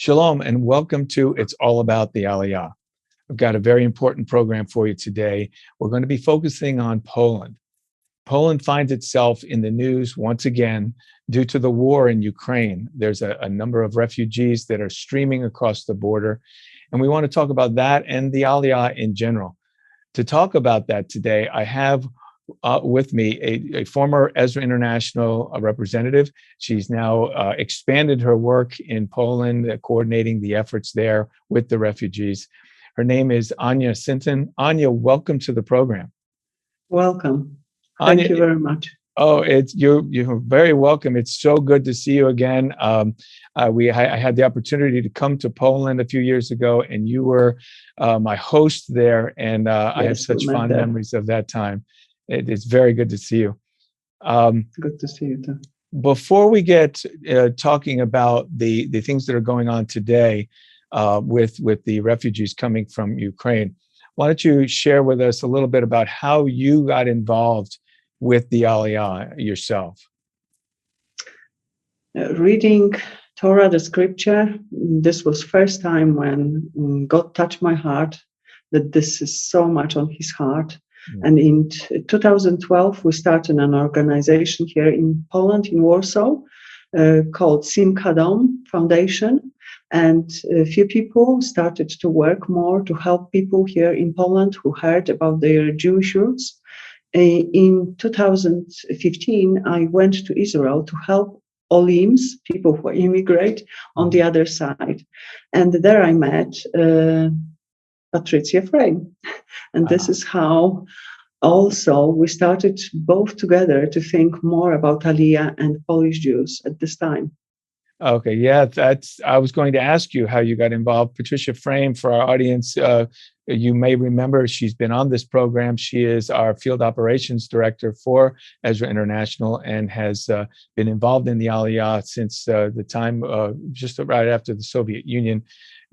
Shalom and welcome to It's All About the Aliyah. I've got a very important program for you today. We're going to be focusing on Poland. Poland finds itself in the news once again due to the war in Ukraine. There's a number of refugees that are streaming across the border, and we want to talk about that and the Aliyah in general. To talk about that today, I have with me a former Ezra International representative. She's now expanded her work in Poland, coordinating the efforts there with the refugees. Her name is Ania Sinton. Ania, welcome to the program. Welcome. Ania, Thank you very much. Oh, you're very welcome. It's so good to see you again. I had the opportunity to come to Poland a few years ago, and you were my host there, and I have such fond memories of that time. It's very good to see you. Good to see you too. Before we get talking about the things that are going on today with the refugees coming from Ukraine, why don't you share with us a little bit about how you got involved with the Aliyah yourself? Reading Torah, the scripture, this was first time when God touched my heart, that this is so much on his heart. And in 2012, we started an organization here in Poland, in Warsaw, called Sinton Foundation. And a few people started to work more to help people here in Poland who heard about their Jewish roots. In 2015, I went to Israel to help Olims, people who immigrate, on the other side. And there I met Patricia Frame. And this is how also we started both together to think more about Aliyah and Polish Jews at this time. Okay, yeah, I was going to ask you how you got involved. Patricia Frame, for our audience, you may remember she's been on this program. She is our field operations director for Ezra International and has been involved in the Aliyah since the time just right after the Soviet Union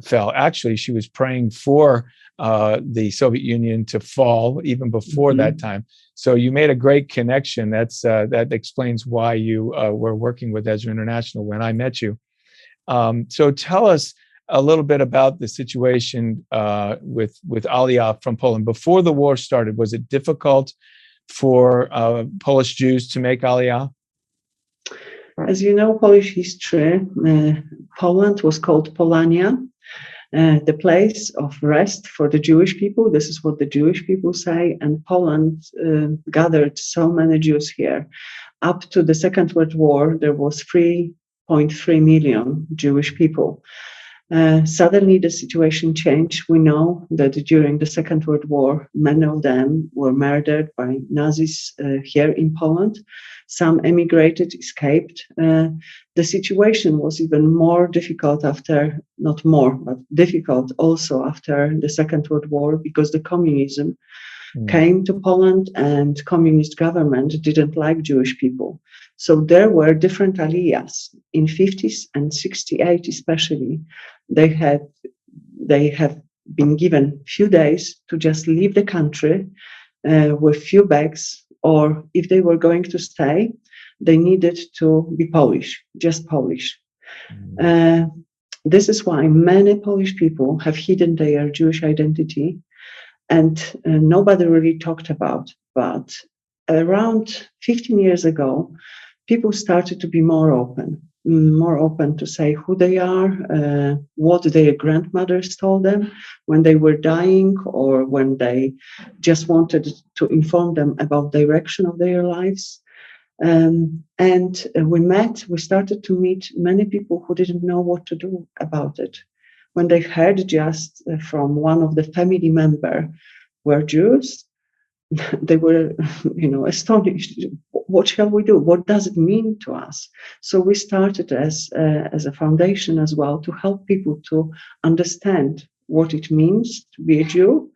fell. Actually, she was praying for the Soviet Union to fall even before that time. So you made a great connection. That explains why you were working with Ezra International when I met you. So tell us a little bit about the situation with Aliyah from Poland. Before the war started, was it difficult for Polish Jews to make Aliyah? As you know, Polish history, Poland was called Polania, the place of rest for the Jewish people. This is what the Jewish people say. And Poland gathered so many Jews here. Up to the Second World War, there was 3.3 million Jewish people. Suddenly the situation changed. We know that during the Second World War, many of them were murdered by Nazis here in Poland. Some emigrated, escaped. The situation was even more difficult difficult also after the Second World War, because the communism came to Poland and communist government didn't like Jewish people. So there were different aliyahs in 50s and 68 especially. They have been given few days to just leave the country with few bags, or if they were going to stay, they needed to be Polish, just Polish. This is why many Polish people have hidden their Jewish identity, and nobody really talked about. But around 15 years ago, people started to be more open to say who they are, what their grandmothers told them when they were dying, or when they just wanted to inform them about the direction of their lives. And we started to meet many people who didn't know what to do about it. When they heard just from one of the family members were Jews, they were, astonished. What shall we do? What does it mean to us? So we started as a foundation as well to help people to understand what it means to be a Jew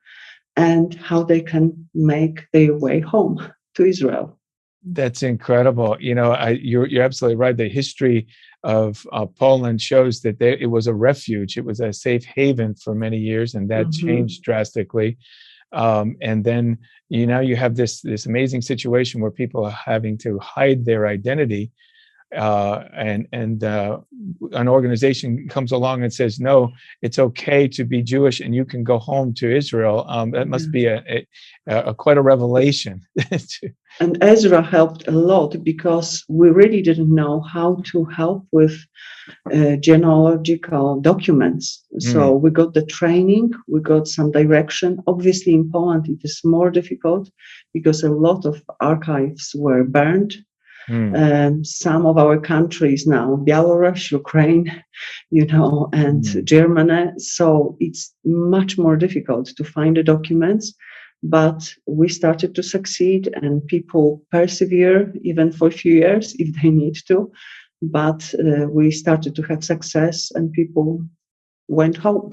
and how they can make their way home to Israel. That's incredible. You're absolutely right. The history of Poland shows that it was a refuge. It was a safe haven for many years, and that changed drastically. And then you have this amazing situation where people are having to hide their identity and an organization comes along and says, no, it's okay to be Jewish and you can go home to Israel. That must be quite a revelation. And Ezra helped a lot because we really didn't know how to help with genealogical documents. So we got the training, we got some direction. Obviously, in Poland, it is more difficult because a lot of archives were burned. Some of our countries now, Belarus, Ukraine, and Germany. So it's much more difficult to find the documents. But we started to succeed, and people persevere even for a few years if they need to. But we started to have success, and people went home.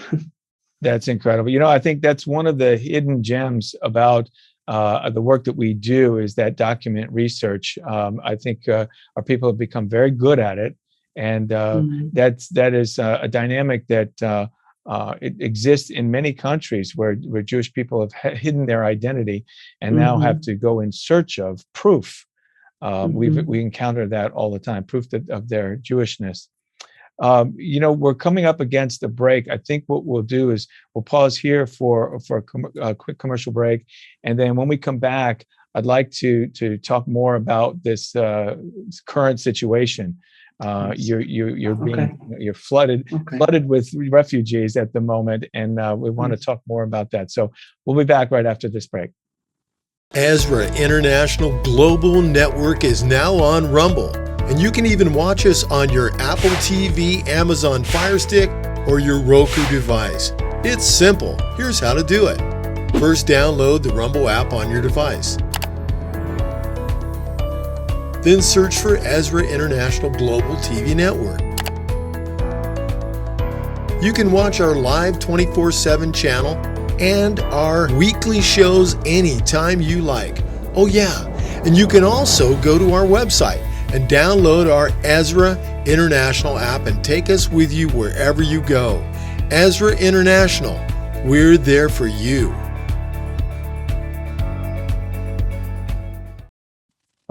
That's incredible. I think that's one of the hidden gems about the work that we do is that document research. I think our people have become very good at it, and that is a dynamic that it exists in many countries where Jewish people have hidden their identity and now have to go in search of proof. We encounter that all the time, proof of their Jewishness. We're coming up against a break. I think what we'll do is we'll pause here for a quick commercial break, and then when we come back, I'd like to talk more about this current situation. You're flooded with refugees at the moment, and we want to talk more about that. So we'll be back right after this break. Ezra International Global Network is now on Rumble, and you can even watch us on your Apple TV, Amazon Fire Stick, or your Roku device. It's simple. Here's how to do it. First, download the Rumble app on your device. Then search for Ezra International Global TV Network. You can watch our live 24/7 channel and our weekly shows anytime you like. Oh yeah, and you can also go to our website and download our Ezra International app and take us with you wherever you go. Ezra International, we're there for you.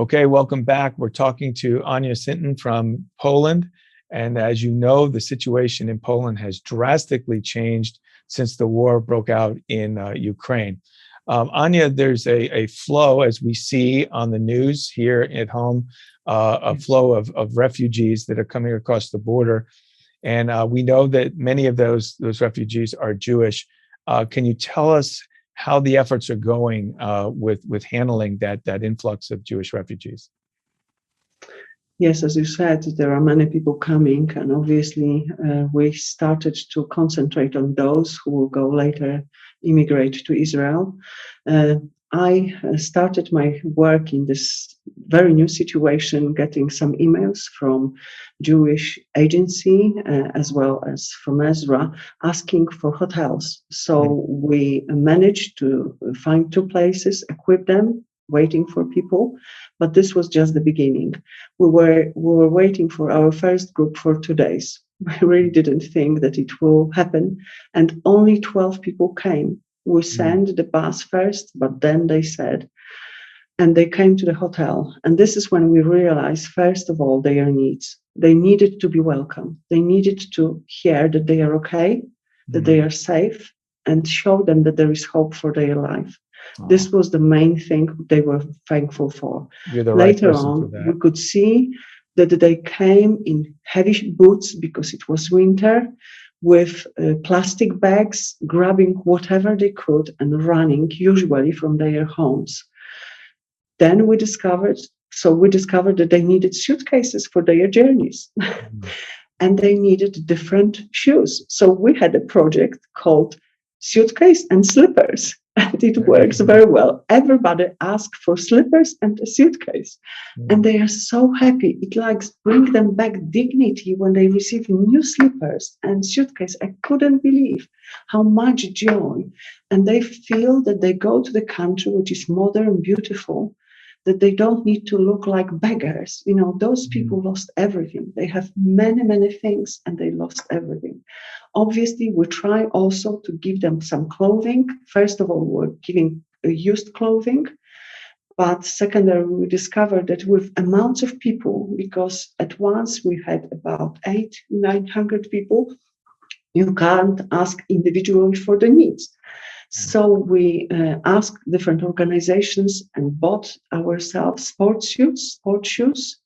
Okay, welcome back. We're talking to Ania Sinton from Poland. And as you know, the situation in Poland has drastically changed since the war broke out in Ukraine. Ania, there's a flow, as we see on the news here at home, a flow of refugees that are coming across the border. And we know that many of those refugees are Jewish. Can you tell us how the efforts are going with handling that influx of Jewish refugees? Yes, as you said, there are many people coming, and obviously we started to concentrate on those who will go later immigrate to Israel. I started my work in this very new situation, getting some emails from Jewish agency as well as from Ezra asking for hotels. So we managed to find 2 places, equip them, waiting for people, but this was just the beginning. We were waiting for our first group for 2 days. We really didn't think that it will happen, and only 12 people came. We sent the bus first, but then they said, and they came to the hotel. And this is when we realized, first of all, their needs. They needed to be welcome. They needed to hear that they are okay, that they are safe, and show them that there is hope for their life. This was the main thing they were thankful for. Later on, we could see that they came in heavy boots because it was winter, with plastic bags, grabbing whatever they could and running, usually from their homes. Then we discovered that they needed suitcases for their journeys. And they needed different shoes. So we had a project called Suitcase and Slippers, and it works very well. Everybody asked for slippers and a suitcase, and they are so happy. It brings them back dignity when they receive new slippers and suitcase. I couldn't believe how much joy, and they feel that they go to the country which is modern, beautiful, that they don't need to look like beggars. Those people lost everything. They have many, many things, and they lost everything. Obviously, we try also to give them some clothing. First of all, we're giving used clothing, But secondary, we discovered that with amounts of people, because at once we had about 900 people, you can't ask individually for the needs. So we asked different organizations and bought ourselves sports shoes,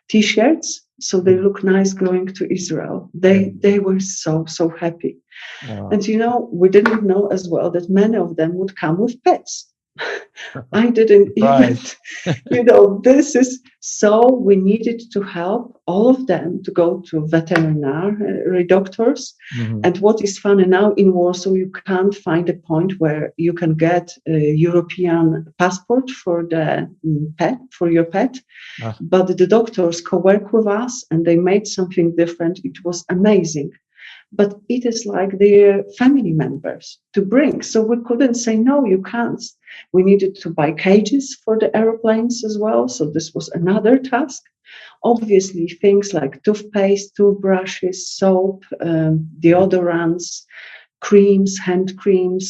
T-shirts, so they look nice going to Israel. They were so happy. Wow. And we didn't know as well that many of them would come with pets. I didn't even, this is so we needed to help all of them to go to veterinary doctors. Mm-hmm. And what is funny now in Warsaw, you can't find a point where you can get a European passport for the for your pet. But the doctors co-work with us and they made something different. It was amazing. But it is like their family members to bring. So we couldn't say, no, you can't. We needed to buy cages for the airplanes as well. So this was another task. Obviously, things like toothpaste, toothbrushes, soap, deodorants, creams, hand creams.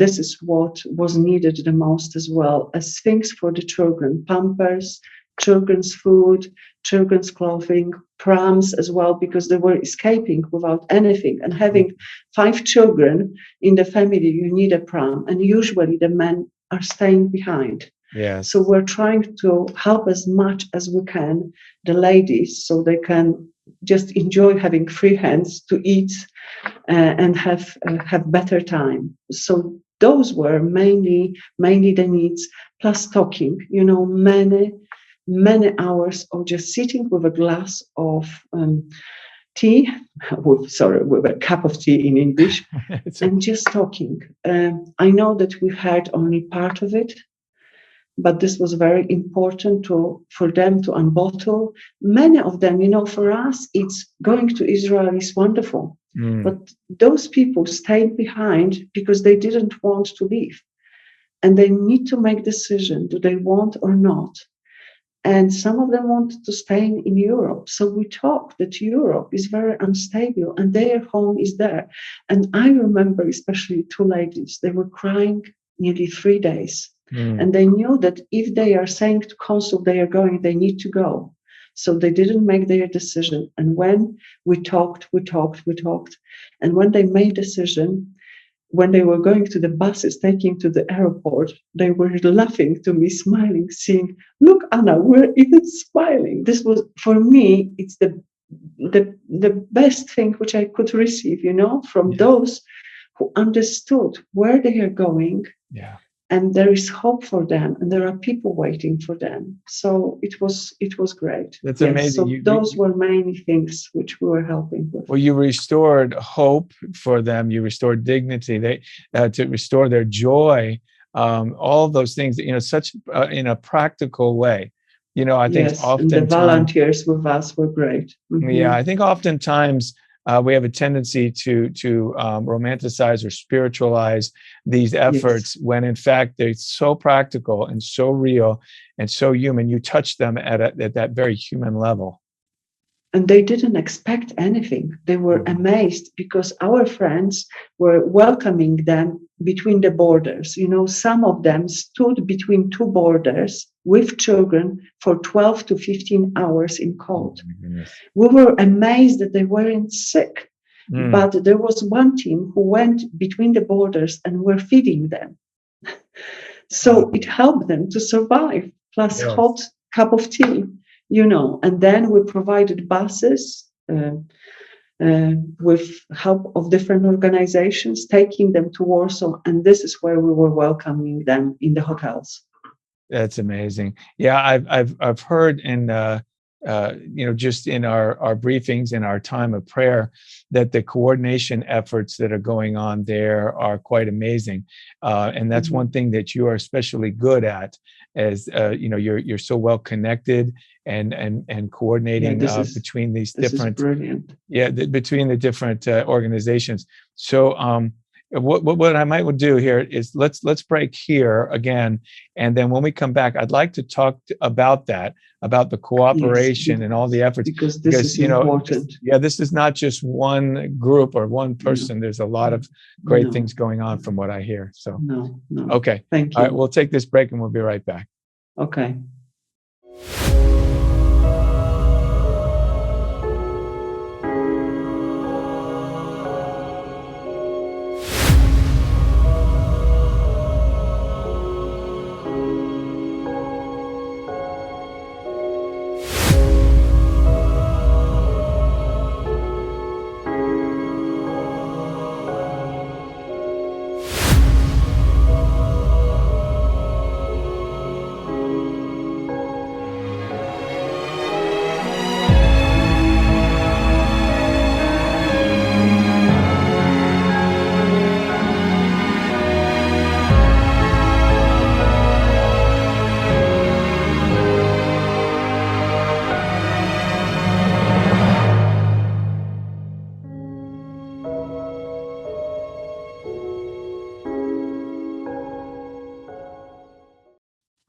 This is what was needed the most, as well as things for the children, pampers, children's food, children's clothing, prams as well, because they were escaping without anything. And having 5 children in the family, you need a pram. And usually the men are staying behind. Yes. So we're trying to help as much as we can the ladies so they can just enjoy having free hands to eat and have better time. So those were mainly the needs, plus talking, many hours of just sitting with a glass of tea, with a cup of tea in English, and just talking. I know that we heard only part of it, but this was very important for them to unbottle. Many of them, for us, it's going to Israel is wonderful. But those people stayed behind because they didn't want to leave. And they need to make a decision, do they want or not? And some of them wanted to stay in Europe. So we talked that Europe is very unstable and their home is there. And I remember especially 2 ladies, they were crying nearly 3 days. And they knew that if they are saying to consul they are going, they need to go. So they didn't make their decision. And when we talked, and when they made a decision, when they were going to the buses taking to the airport, they were laughing to me, smiling, saying, "Look, Anna, we're even smiling." This was, for me, it's the best thing which I could receive, from those who understood where they are going. Yeah. And there is hope for them, and there are people waiting for them. So it was great. That's amazing. So those were many things which we were helping with. Well, you restored hope for them. You restored dignity. They to restore their joy. All of those things. Such in a practical way. I think often the volunteers with us were great. Mm-hmm. Yeah, I think oftentimes. We have a tendency to romanticize or spiritualize these efforts when, in fact, they're so practical and so real and so human. You touch them at that very human level. And they didn't expect anything. They were amazed because our friends were welcoming them between the borders. Some of them stood between 2 borders with children for 12 to 15 hours in cold. We were amazed that they weren't sick. But there was one team who went between the borders and were feeding them. So it helped them to survive, plus hot cup of tea. And then we provided buses with help of different organizations, taking them to Warsaw. And this is where we were welcoming them in the hotels. That's amazing. Yeah, I've heard in just in our briefings, in our time of prayer, that the coordination efforts that are going on there are quite amazing. And that's one thing that you are especially good at, as you're so well connected and coordinating between these different, between the different organizations. So what I might do here is let's break here again, and then when we come back, I'd like to talk about the cooperation and all the efforts, because this is important. This is not just one group or one person. There's a lot of great things going on from what I hear. So no. Okay, Thank you. All right, we'll take this break and we'll be right back. Okay.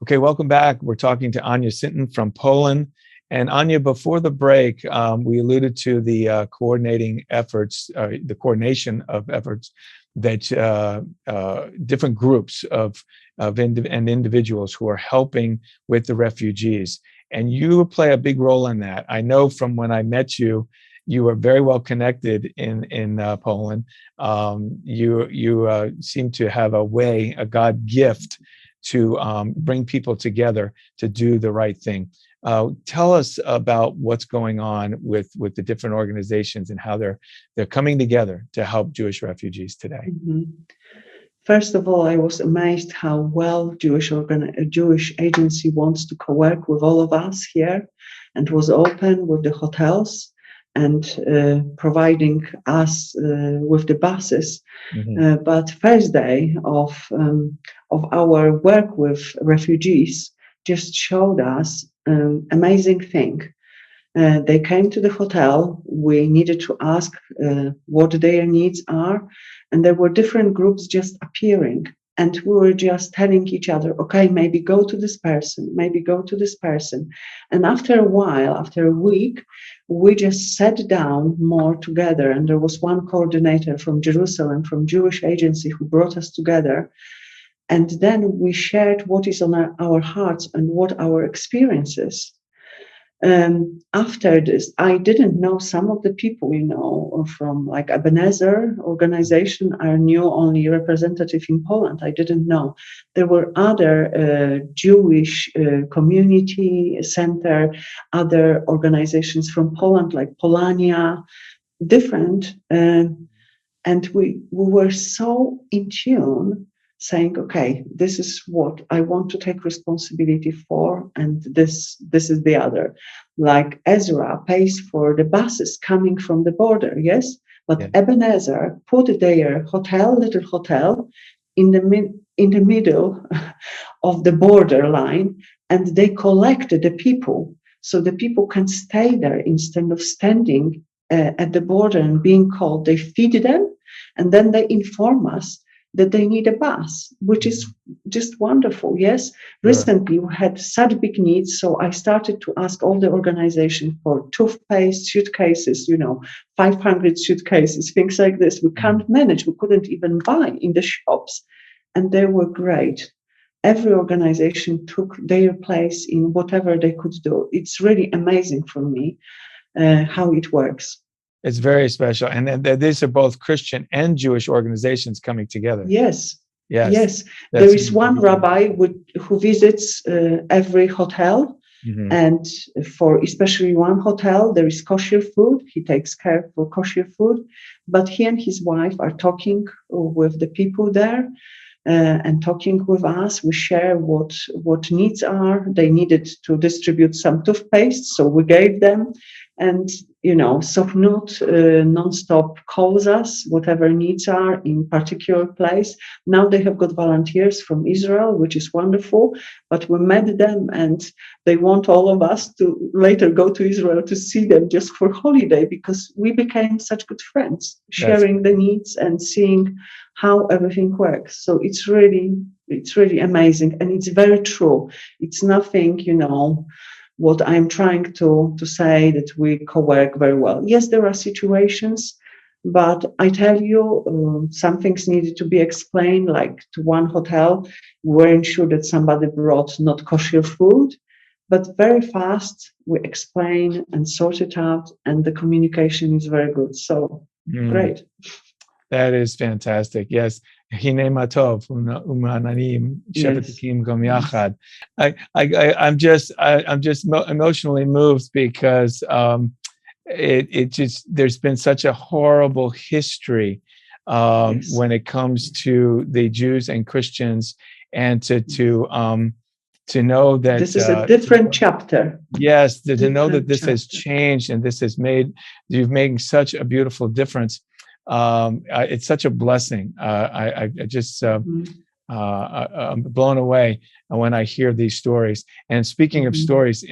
Okay, welcome back. We're talking to Ania Sinton from Poland. And Ania, before the break, we alluded to the coordination of efforts that different groups and individuals who are helping with the refugees. And you play a big role in that. I know from when I met you, you are very well connected in Poland. You seem to have a God gift to bring people together to do the right thing. Tell us about what's going on with the different organizations and how they're coming together to help Jewish refugees today. Mm-hmm. First of all, I was amazed how well Jewish agency wants to co-work with all of us here, and was open with the hotels and providing us with the buses. Mm-hmm. But first day of our work with refugees just showed us amazing thing. They came to the hotel. We needed to ask what their needs are, and there were different groups just appearing. And we were just telling each other, okay, maybe go to this person, maybe go to this person. And after a while, after a week, we just sat down more together. And there was one coordinator from Jerusalem, from Jewish agency, who brought us together. And then we shared what is on our hearts and what our experiences. After this, I didn't know some of the people, from like Ebenezer organization. I knew only representative in Poland. I didn't know. There were other Jewish community center, other organizations from Poland, like Ania, different. And we were so in tune, saying, okay, this is what I want to take responsibility for, and this is the other. Like Ezra pays for the buses coming from the border, yes? But yeah. Ebenezer put their little hotel in the middle of the border line, and they collected the people. So the people can stay there instead of standing at the border and being called. They feed them, and then they inform us that they need a bus, which is just wonderful. Yes. Recently we had such big needs. So I started to ask all the organization for toothpaste, suitcases, 500 suitcases, things like this. We can't manage. We couldn't even buy in the shops. And they were great. Every organization took their place in whatever they could do. It's really amazing for me how it works. It's very special. And these are both Christian and Jewish organizations coming together. Yes. Yes. There is one rabbi who visits every hotel. Mm-hmm. And for especially one hotel, there is kosher food. He takes care for kosher food. But he and his wife are talking with the people there and talking with us. We share what needs are. They needed to distribute some toothpaste, so we gave them. And, Sofnut nonstop calls us, whatever needs are in particular place. Now they have got volunteers from Israel, which is wonderful. But we met them, and they want all of us to later go to Israel to see them just for holiday, because we became such good friends, sharing the needs and seeing how everything works. So it's really amazing. And it's very true. It's nothing, what I'm trying to say, that we co-work very well. Yes, there are situations But I tell you, some things needed to be explained, like to one hotel, we weren't sure that somebody brought not kosher food, but very fast we explain and sort it out, and the communication is very good. So great. That is fantastic. Yes. Hine matov umananim shepetikim gam yachad. I'm just emotionally moved because it just, there's been such a horrible history when it comes to the Jews and Christians, and to know that this is a different chapter. Yes, to know that this has changed and this has you've made such a beautiful difference. It's such a blessing. I just I'm blown away when I hear these stories. And speaking of stories,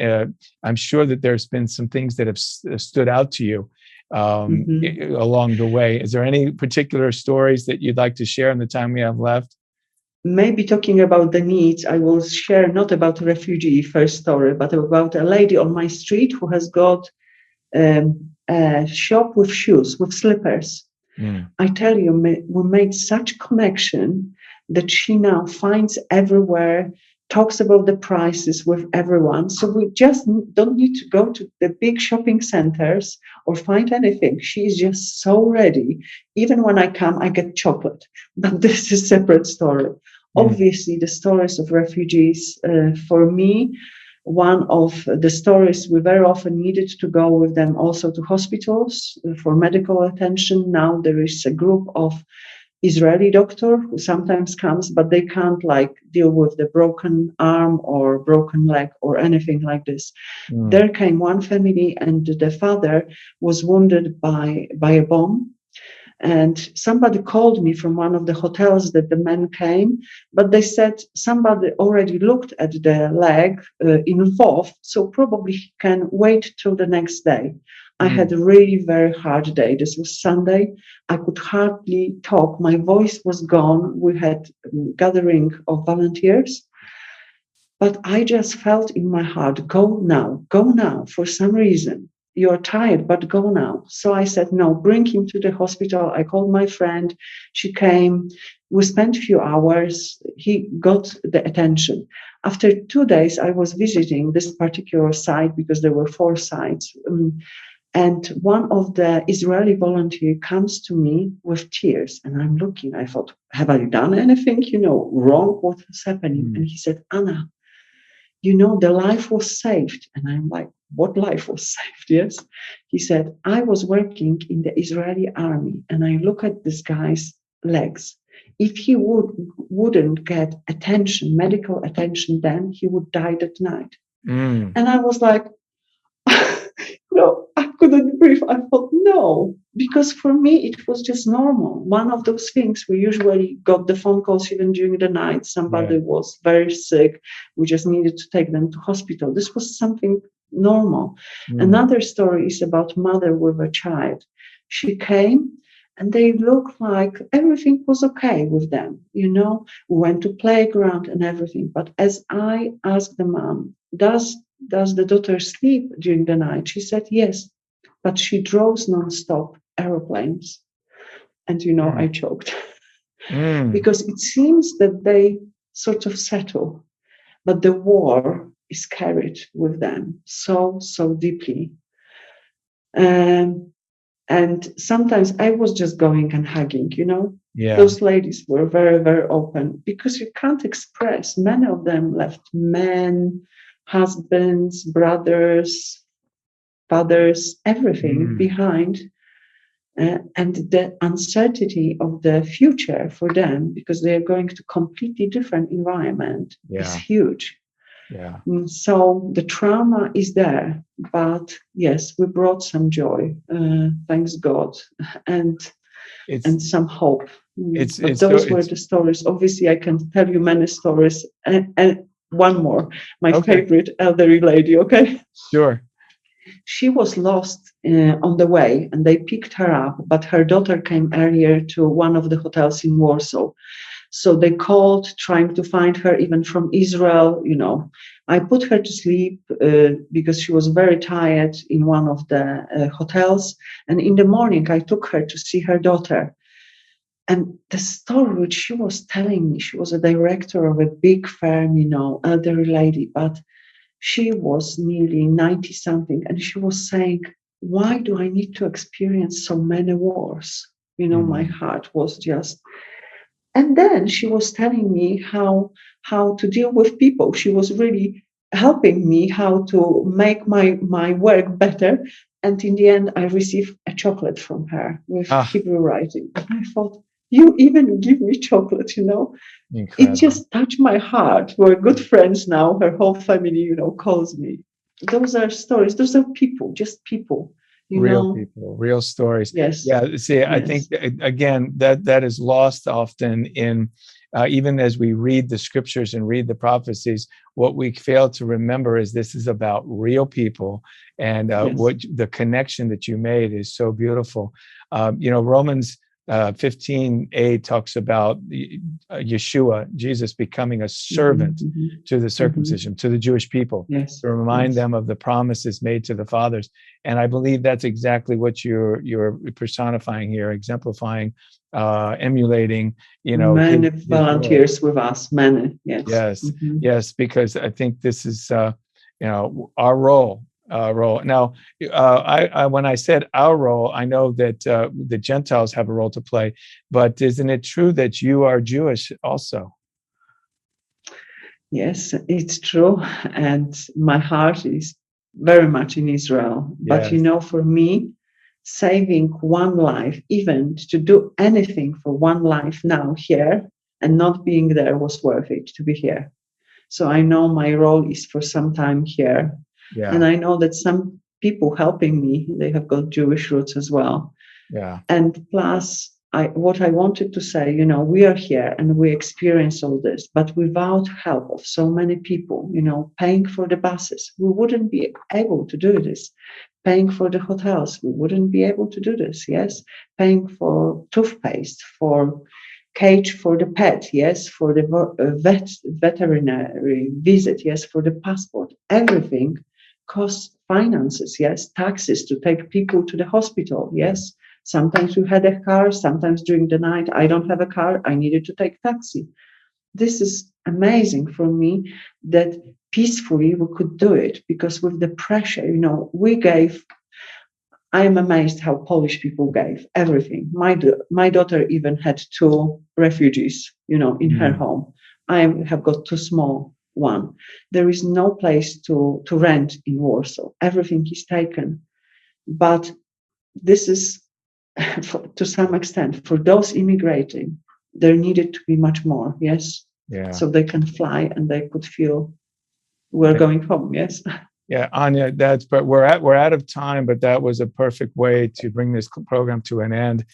I'm sure that there's been some things that have stood out to you along the way. Is there any particular stories that you'd like to share in the time we have left? Maybe talking about the needs, I will share not about a refugee first story, but about a lady on my street who has got a shop with shoes, with slippers. I tell you, we made such connection that she now finds everywhere, talks about the prices with everyone. So we just don't need to go to the big shopping centers or find anything. She is just so ready. Even when I come, I get chocolate. But this is a separate story. Obviously, the stories of refugees, for me, one of the stories, we very often needed to go with them also to hospitals for medical attention. Now there is a group of Israeli doctor who sometimes comes, but they can't deal with the broken arm or broken leg or anything like this. There came one family, and the father was wounded by a bomb. And somebody called me from one of the hotels that the men came, but they said somebody already looked at the leg involved, so probably he can wait till the next day. I had a really very hard day. This was Sunday. I could hardly talk. My voice was gone. We had a gathering of volunteers. But I just felt in my heart, go now, for some reason. You're tired, but go now. So I said, no, bring him to the hospital. I called my friend. She came. We spent a few hours. He got the attention. After 2 days, I was visiting this particular site because there were 4 sites. And one of the Israeli volunteers comes to me with tears. And I'm looking. I thought, have I done anything, wrong? What is happening? And he said, Anna, the life was saved. And I'm like, what life was saved? Yes. He said, I was working in the Israeli army and I look at this guy's legs. If he wouldn't get attention, medical attention, then he would die that night. And I was like, no, I couldn't breathe. I thought, no, because for me, it was just normal. One of those things, we usually got the phone calls even during the night. Somebody was very sick. We just needed to take them to hospital. This was something normal. Another story is about mother with a child. She came and they looked like everything was okay with them. We went to playground and everything. But as I asked the mom, does the daughter sleep during the night? She said, yes, but she draws nonstop aeroplanes. And, I choked because it seems that they sort of settle, but the war is carried with them so deeply. And sometimes I was just going and hugging, Those ladies were very, very open because you can't express. Many of them left men, husbands, brothers, fathers, everything behind. And the uncertainty of the future for them, because they are going to completely different environment, is huge. Yeah. So the trauma is there, but yes, we brought some joy, thanks God, and some hope. But those were the stories. Obviously, I can tell you many stories, and one more, my favorite elderly lady. Okay, sure. She was lost on the way, and they picked her up. But her daughter came earlier to one of the hotels in Warsaw. So they called, trying to find her, even from Israel, I put her to sleep because she was very tired in one of the hotels. And in the morning, I took her to see her daughter. And the story which she was telling me, she was a director of a big firm, elderly lady, but she was nearly 90 something. And she was saying, why do I need to experience so many wars? My heart was just. And then she was telling me how to deal with people. She was really helping me how to make my work better. And in the end, I received a chocolate from her with Hebrew writing. And I thought, you even give me chocolate, Incredible. It just touched my heart. We're good friends now. Her whole family, calls me. Those are stories. Those are people, just people. Real people, real stories. Yes. Yeah. See, I think again that is lost often in even as we read the scriptures and read the prophecies. What we fail to remember is this is about real people, and what the connection that you made is so beautiful. Romans 15:8 talks about Yeshua, Jesus, becoming a servant to the circumcision, to the Jewish people, to remind them of the promises made to the fathers. And I believe that's exactly what you're personifying here, exemplifying, emulating. Many volunteers with us, many. Yes, because I think this is our role. Now, when I said our role, I know that the Gentiles have a role to play, but isn't it true that you are Jewish also? Yes, it's true. And my heart is very much in Israel. But for me, saving one life, even to do anything for one life now here and not being there was worth it to be here. So I know my role is for some time here. Yeah. And I know that some people helping me, they have got Jewish roots as well. Yeah. And plus, what I wanted to say, we are here and we experience all this, but without help of so many people, paying for the buses, we wouldn't be able to do this. Paying for the hotels, we wouldn't be able to do this. Yes. Paying for toothpaste, for cage for the pet, yes, for the veterinary visit, yes, for the passport, everything costs finances, yes, taxes to take people to the hospital, yes. Sometimes we had a car, sometimes during the night, I don't have a car, I needed to take taxi. This is amazing for me that peacefully we could do it, because with the pressure, we gave. I am amazed how Polish people gave everything. My daughter even had 2 refugees, in her home. I have got 2 small one. There is no place to rent in Warsaw. Everything is taken. But this is, to some extent, for those immigrating, there needed to be much more, yes? Yeah. So they can fly and they could feel we're going home, yes? Yeah, Ania, but we're out of time, but that was a perfect way to bring this program to an end,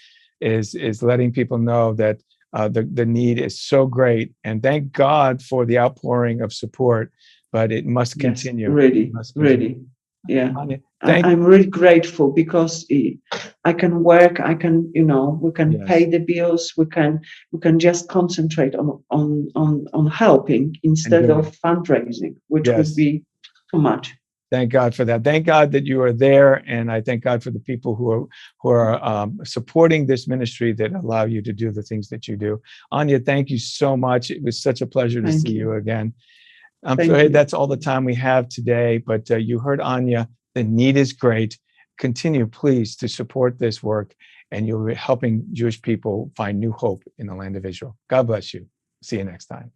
is letting people know that the need is so great, and thank God for the outpouring of support, but it must continue. Yes, really. Yeah. Ania, I'm really grateful because I can work, we can pay the bills, we can just concentrate on helping instead of fundraising, which would be too much. Thank God for that. Thank God that you are there, and I thank God for the people who are supporting this ministry that allow you to do the things that you do. Ania, thank you so much. It was such a pleasure to see you again. I'm sorry that's all the time we have today, but you heard Ania. The need is great. Continue, please, to support this work, and you'll be helping Jewish people find new hope in the land of Israel. God bless you. See you next time.